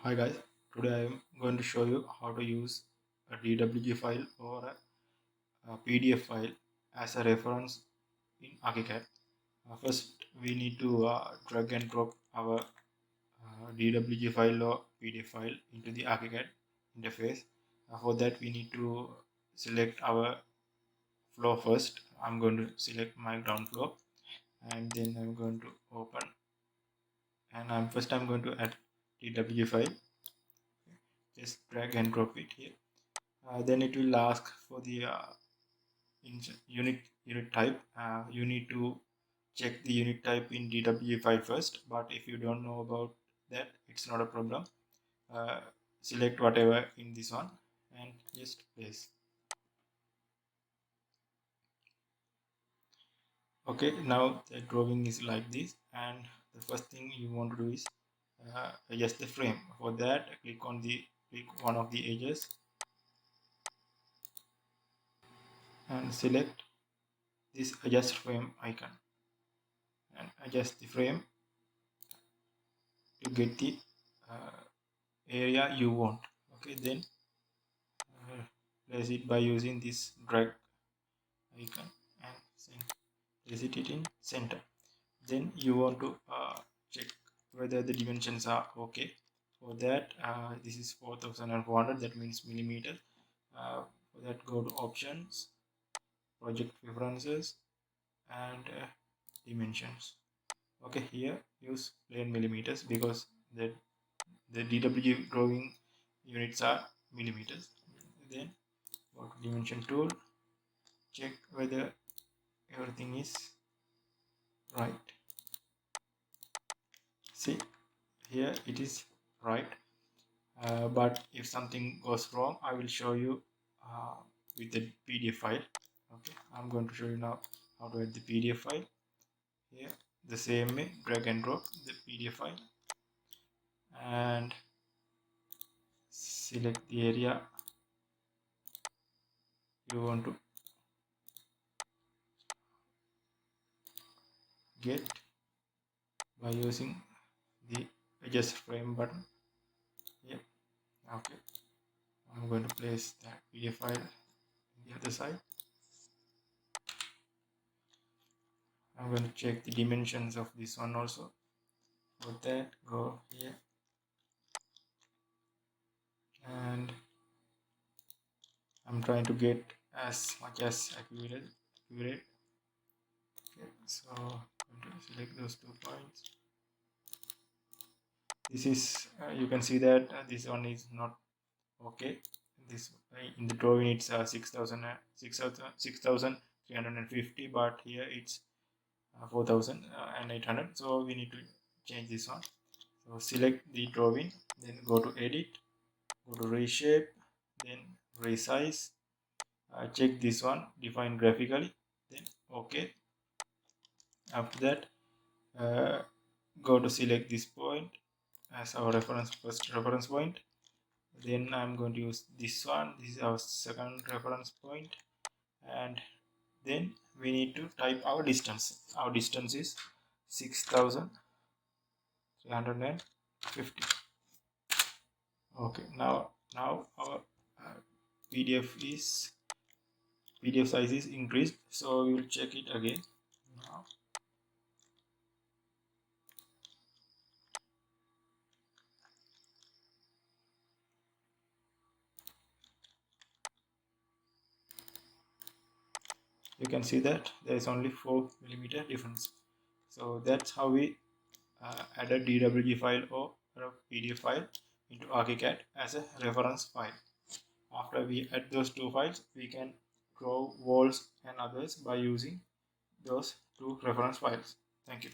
Hi guys, today I am going to show you how to use a DWG file or a PDF file as a reference in Archicad. First, we need to drag and drop our DWG file or PDF file into the Archicad interface. For that, we need to select our flow first. I'm going to select my ground floor, and then I'm going to open, and I'm going to add DWG file. Just drag and drop it here. Then it will ask for the unit type. You need to check the unit type in DWG file first, but if you don't know about that, it's not a problem. uh, Select whatever in this one and just place. Okay, now the drawing is like this, and the first thing you want to do is adjust the frame. For that, click one of the edges and select this adjust frame icon and adjust the frame to get the uh, area you want. Okay, then place it by using this drag icon and place it in center. Then you want to check whether the dimensions are okay. For that, this is 4400, that means millimeter. For that, go to options, project preferences, and dimensions. Okay, here use plain millimeters because the DWG drawing units are millimeters. Then go to dimension tool, check whether everything is right. See, here it is right, but if something goes wrong, I will show you with the PDF file. Okay, I'm going to show you now how to add the PDF file. Here the same way, drag and drop the PDF file and select the area you want to get by using the adjust frame button. Yeah, okay, I'm going to place that PDF file on the other side. I'm going to check the dimensions of this one also. For that, go here and I'm trying to get as much as accurate. Okay, so I'm going to select those 2 points. This is you can see that this one is not okay. This in the drawing it's 6,350, but here it's 4,800. So we need to change this one. So select the drawing, then go to edit, go to reshape, then resize. Check this one, define graphically, then okay. After that, go to select this point as our first reference point. Then I'm going to use this one. This is our second reference point, and then we need to type our distance. Our distance is 6,350. Okay, now our PDF size is increased, so we will check it again. Now you can see that there is only 4mm difference. So that's how we add a DWG file or a PDF file into Archicad as a reference file. After we add those two files, we can draw walls and others by using those two reference files. Thank you.